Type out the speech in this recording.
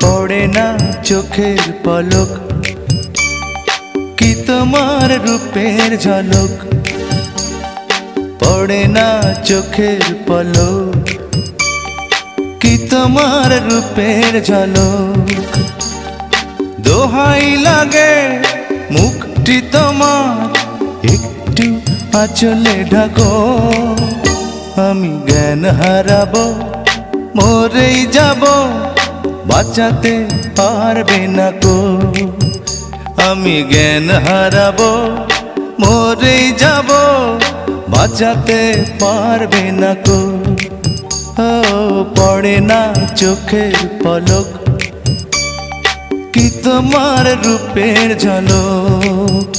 পড়ে না চোখের পলক, কি তোমার রূপের ঝলক। পড়ে না চোখের পলক, কি তোমার রূপের ঝলক। দোহাই লাগে মুখটি তোমার, একটু আঁচলে ঢাকো। আমি জ্ঞান হারাবো, মরেই যাব, বাঁচাতে পারবে না কো। আমি জ্ঞান হারাবো, মরেই যাব, বাঁচাতে পারবে না কো। ও পড়ে না চোখের পলক, কি তোমার রূপের ঝলক।